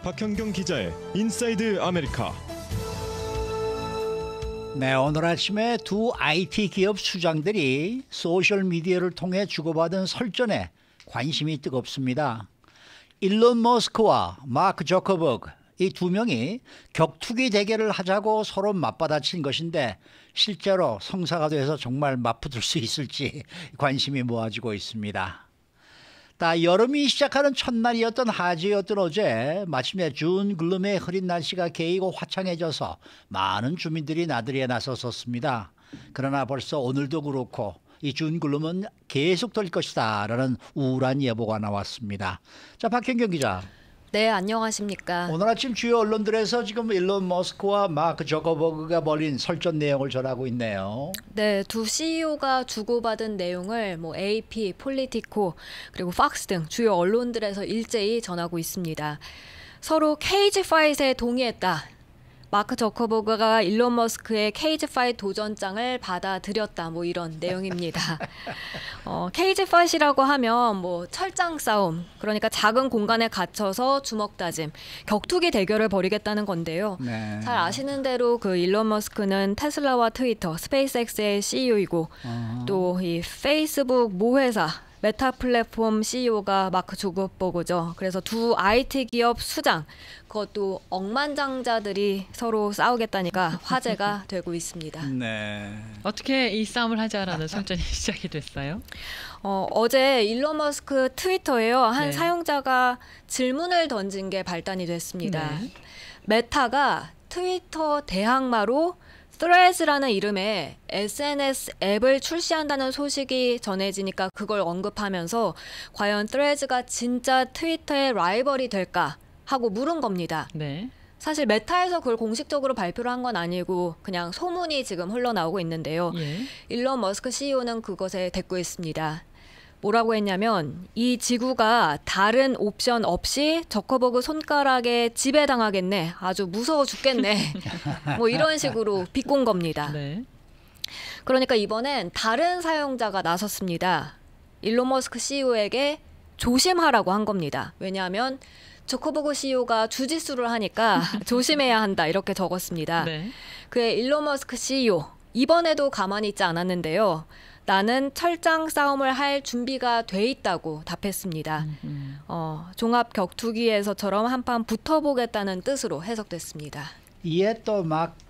박현경 기자의 인사이드 아메리카. 네, 오늘 아침에 두 IT 기업 수장들이 소셜미디어를 통해 주고받은 설전에 관심이 뜨겁습니다. 일론 머스크와 마크 저커버그, 이 두 명이 격투기 대결을 하자고 서로 맞받아친 것인데 실제로 성사가 돼서 정말 맞붙을 수 있을지 관심이 모아지고 있습니다. 여름이 시작하는 첫날이었던 화제였던 어제 마침내 준 글룸의 흐린 날씨가 개이고 화창해져서 많은 주민들이 나들이에 나섰었습니다. 그러나 벌써 오늘도 그렇고 이 준 글룸은 계속 될 것이다 라는 우울한 예보가 나왔습니다. 자, 박현경 기자. 네, 안녕하십니까. 오늘 아침 주요 언론들에서 지금 일론 머스크와 마크 저커버그가 벌인 설전 내용을 전하고 있네요. 네, 두 CEO가 주고받은 내용을 AP, 폴리티코, 그리고 팍스 등 주요 언론들에서 일제히 전하고 있습니다. 서로 케이지 파이트에 동의했다. 마크 저커버그가 일론 머스크의 케이지 파이트 도전장을 받아들였다. 이런 내용입니다. 케이지 파이트라고 하면 철장 싸움, 그러니까 작은 공간에 gat혀서 주먹 다짐, 격투기 대결을 벌이겠다는 건데요. 네. 잘 아시는 대로 그 일론 머스크는 테슬라와 트위터, 스페이스X의 CEO이고 또 이 페이스북 모회사 메타 플랫폼 CEO가 마크 주커버그죠. 그래서 두 IT 기업 수장, 그것도 억만장자들이 서로 싸우겠다니까 화제가 되고 있습니다. 네. 어떻게 이 싸움을 하자라는 설전이 시작이 됐어요? 어제 일론 머스크 트위터에요. 한 네. 사용자가 질문을 던진 게 발단이 됐습니다. 네. 메타가 트위터 대항마로 Threads라는 이름의 SNS 앱을 출시한다는 소식이 전해지니까 그걸 언급하면서 과연 Threads가 진짜 트위터의 라이벌이 될까 하고 물은 겁니다. 네. 사실 메타에서 그걸 공식적으로 발표를 한 건 아니고 그냥 소문이 지금 흘러나오고 있는데요. 예. 일론 머스크 CEO는 그것에 대꾸했습니다. 뭐라고 했냐면 이 지구가 다른 옵션 없이 저커버그 손가락에 지배당하겠네. 아주 무서워 죽겠네. 이런 식으로 비꼰 겁니다. 네. 그러니까 이번엔 다른 사용자가 나섰습니다. 일론 머스크 CEO에게 조심하라고 한 겁니다. 왜냐하면 저커버그 CEO가 주짓수를 하니까 조심해야 한다 이렇게 적었습니다. 네. 그의 일론 머스크 CEO 이번에도 가만히 있지 않았는데요. 나는 철장 싸움을 할 준비가 돼 있다고 답했습니다. 종합 격투기에서처럼 한판 붙어보겠다는 뜻으로 해석됐습니다. 이에 또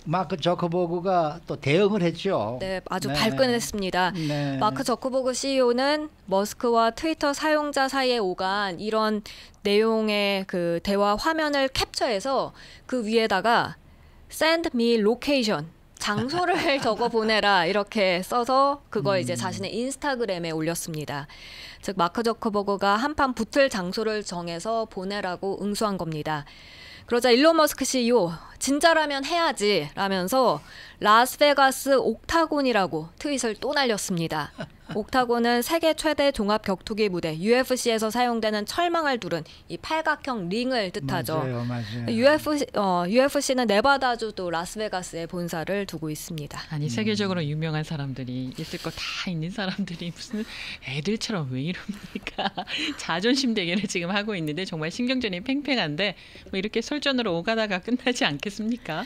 마크 저커버그가 또 대응을 했죠. 네, 아주 네. 발끈했습니다. 네. 마크 저커버그 CEO는 머스크와 트위터 사용자 사이에 오간 이런 내용의 그 대화 화면을 캡처해서 그 위에다가 Send me location, 장소를 적어 보내라 이렇게 써서 그걸 이제 자신의 인스타그램에 올렸습니다. 즉 마크 저커버그가 한판 붙을 장소를 정해서 보내라고 응수한 겁니다. 그러자 일론 머스크 CEO 진짜라면 해야지 라면서 라스베가스 옥타곤이라고 트윗을 또 날렸습니다. 옥타곤은 세계 최대 종합 격투기 무대 UFC에서 사용되는 철망을 두른 이 팔각형 링을 뜻하죠. 맞아요. UFC는 네바다주 또 라스베가스에 본사를 두고 있습니다. 아니 세계적으로 유명한 사람들이 있을 거 다 있는 사람들이 무슨 애들처럼 왜 이럽니까? 자존심 대결을 지금 하고 있는데 정말 신경전이 팽팽한데 이렇게 설전으로 오가다가 끝나지 않겠습니까?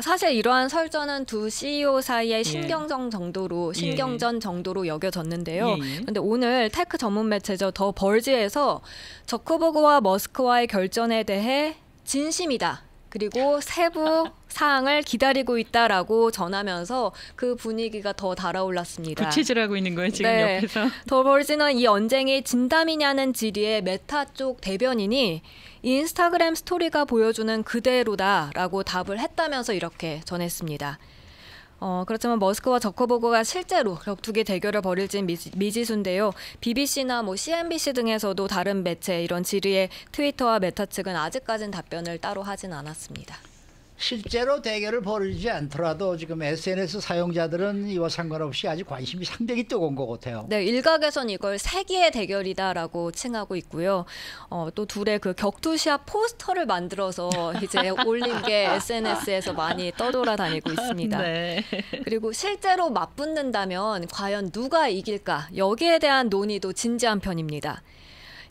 사실 이러한 설전은 두 CEO 사이의 신경전 정도로 여겨졌는데요. 그런데 오늘 테크 전문 매체죠. 더 벌지에서 저커버그와 머스크와의 결전에 대해 진심이다. 그리고 세부 사항을 기다리고 있다라고 전하면서 그 분위기가 더 달아올랐습니다. 부채질하고 있는 거예요 지금 네. 옆에서. 더 벌지는 이 언쟁이 진담이냐는 질의에 메타 쪽 대변인이 인스타그램 스토리가 보여주는 그대로다라고 답을 했다면서 이렇게 전했습니다. 그렇지만 머스크와 저커버그가 실제로 격투기 대결을 벌일진 미지수인데요. BBC나 CNBC 등에서도 다른 매체 이런 질의에 트위터와 메타 측은 아직까지는 답변을 따로 하진 않았습니다. 실제로 대결을 벌이지 않더라도 지금 SNS 사용자들은 이와 상관없이 아직 관심이 상당히 뜨거운 것 같아요. 네, 일각에선 이걸 세기의 대결이다라고 칭하고 있고요. 또 둘의 그 격투시합 포스터를 만들어서 이제 올린 게 SNS에서 많이 떠돌아다니고 있습니다. 네. 그리고 실제로 맞붙는다면 과연 누가 이길까? 여기에 대한 논의도 진지한 편입니다.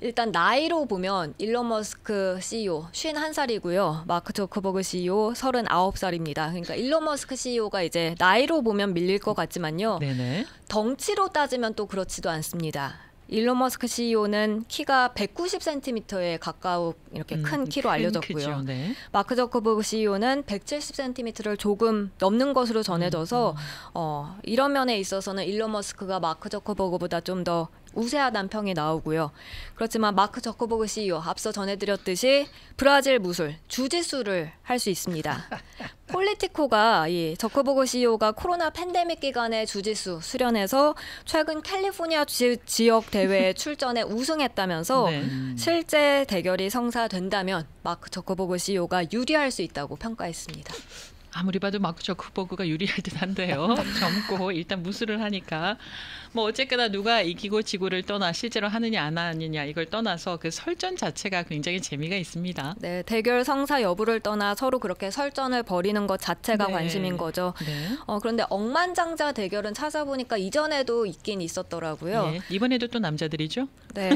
일단 나이로 보면 일론 머스크 CEO 51살이고요. 마크 저커버그 CEO 39살입니다. 그러니까 일론 머스크 CEO가 이제 나이로 보면 밀릴 것 같지만요. 네네. 덩치로 따지면 또 그렇지도 않습니다. 일론 머스크 CEO는 키가 190cm에 가까운 이렇게 큰 키로 알려졌고요. 크죠. 네. 마크 저커버그 CEO는 170cm를 조금 넘는 것으로 전해져서 이런 면에 있어서는 일론 머스크가 마크 저커버그보다 좀 더 우세하다는 평이 나오고요. 그렇지만 마크 저커버그 CEO 앞서 전해드렸듯이 브라질 무술, 주짓수를 할 수 있습니다. 폴리티코가 이 저커버그 CEO가 코로나 팬데믹 기간에 주짓수 수련해서 최근 캘리포니아 지역 대회에 출전해 우승했다면서 네. 실제 대결이 성사된다면 마크 저커버그 CEO가 유리할 수 있다고 평가했습니다. 아무리 봐도 마크 저커버그가 유리할 듯한데요. 젊고 일단 무술을 하니까 뭐 어쨌거나 누가 이기고 지고를 떠나 실제로 하느냐 안 하느냐 이걸 떠나서 그 설전 자체가 굉장히 재미가 있습니다. 네, 대결 성사 여부를 떠나 서로 그렇게 설전을 벌이는 것 자체가 네. 관심인 거죠. 네. 그런데 억만장자 대결은 찾아보니까 이전에도 있긴 있었더라고요. 예, 이번에도 또 남자들이죠? 네,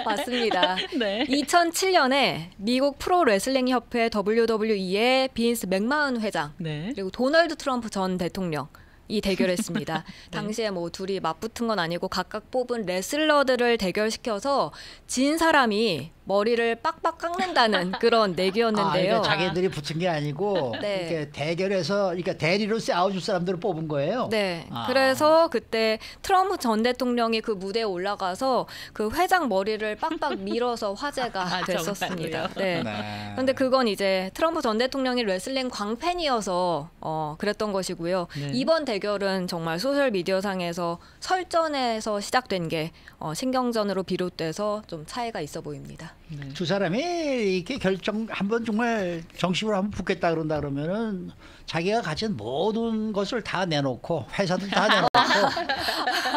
맞습니다. 네. 2007년에 미국 프로레슬링 협회 WWE의 빈스 맥마흔 회장 네. 그리고 도널드 트럼프 전 대통령 이 대결했습니다. 당시에 뭐 둘이 맞붙은 건 아니고 각각 뽑은 레슬러들을 대결시켜서 진 사람이 머리를 빡빡 깎는다는 그런 내기였는데요. 그러니까 자기들이 붙은 게 아니고 네. 이렇게 대결해서 그러니까 대리로 싸워줄 사람들을 뽑은 거예요. 네. 그래서 그때 트럼프 전 대통령이 그 무대에 올라가서 그 회장 머리를 빡빡 밀어서 화제가 됐었습니다. 네. 네. 그런데 그건 이제 트럼프 전 대통령이 레슬링 광팬이어서 그랬던 것이고요. 네. 이번 대결은 정말 소셜 미디어 상에서 설전에서 시작된 게 신경전으로 비롯돼서 좀 차이가 있어 보입니다. 네. 두 사람이 이렇게 결정 한번 정말 정식으로 한번 붙겠다 그런다 그러면은 자기가 가진 모든 것을 다 내놓고 회사도 다 내놓고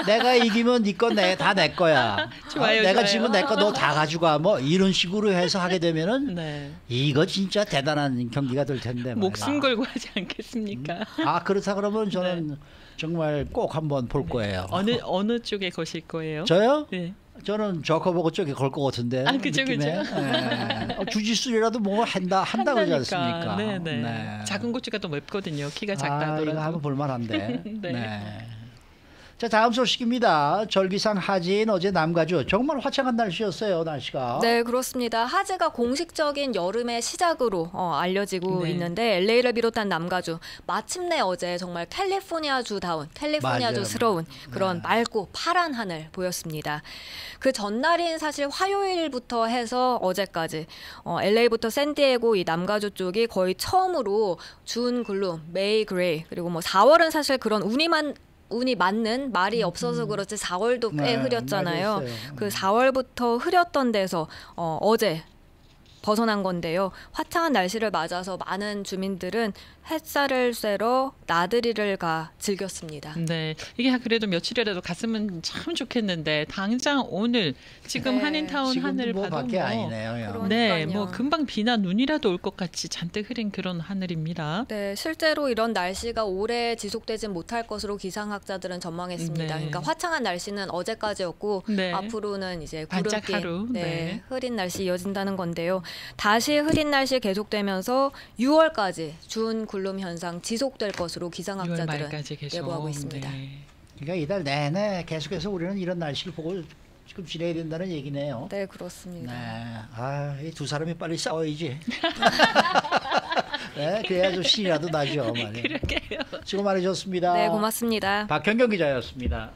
내가 이기면 네 건 다 내 거야. 좋아요, 내가 좋아요. 지면 내 거 너 다 가져가 뭐 이런 식으로 해서 하게 되면은 네. 이거 진짜 대단한 경기가 될 텐데. 목숨 말이야. 걸고 하지 않겠습니까? 그렇다 그러면 저는 정말 꼭 한번 볼 거예요. 어느 쪽에 거실 거예요? 저요? 네. 저는 저커버그 쪽에 걸 것 같은데. 그죠, 느낌에. 그죠. 네. 주짓수라도 뭐 한다 그러지 않습니까? 네네. 네. 작은 고추가 또 맵거든요. 키가 작다 이거 하더라도. 한번 볼만한데. 네. 네. 자, 다음 소식입니다. 절기상 하지인 어제 남가주 정말 화창한 날씨였어요. 날씨가. 네, 그렇습니다. 하지가 공식적인 여름의 시작으로 알려지고 네. 있는데 LA를 비롯한 남가주 마침내 어제 정말 캘리포니아주다운 캘리포니아주스러운 그런 맑고 파란 하늘 보였습니다. 그 전날인 사실 화요일부터 해서 어제까지 LA부터 샌디에고 이 남가주 쪽이 거의 처음으로 준 글룸, 메이 그레이 그리고 뭐 4월은 사실 그런 운이 맞는 말이 없어서 그렇지 4월도 꽤 네, 흐렸잖아요. 맞았어요. 그 4월부터 흐렸던 데서 어제 벗어난 건데요. 화창한 날씨를 맞아서 많은 주민들은 햇살을 쐬러 나들이를 가 즐겼습니다. 네, 이게 그래도 며칠이라도 갔으면 참 좋겠는데 당장 오늘 지금 네. 한인타운 지금도 하늘 뭐 봐도 밖에 뭐 아니네요. 그러니까요. 네, 뭐 금방 비나 눈이라도 올 것 같이 잔뜩 흐린 그런 하늘입니다. 네, 실제로 이런 날씨가 오래 지속되진 못할 것으로 기상학자들은 전망했습니다. 네. 그러니까 화창한 날씨는 어제까지였고 네. 앞으로는 이제 반짝 구름기, 하루. 네. 흐린 날씨 이어진다는 건데요. 다시 흐린 날씨 계속되면서 6월까지 준 글룸 현상 지속될 것으로 6월 기상학자들은 말까지 계속 예보하고 있습니다. 네. 그러니까 이달 내내 계속해서 우리는 이런 날씨를 보고 지금 지내야 된다는 얘기네요. 네, 그렇습니다. 이 두 사람이 빨리 싸워야지. 네, 그래야 좀 신이라도 나죠. 말이에요. 그러게요. 수고 많으셨습니다. 네, 고맙습니다. 박현경 기자였습니다.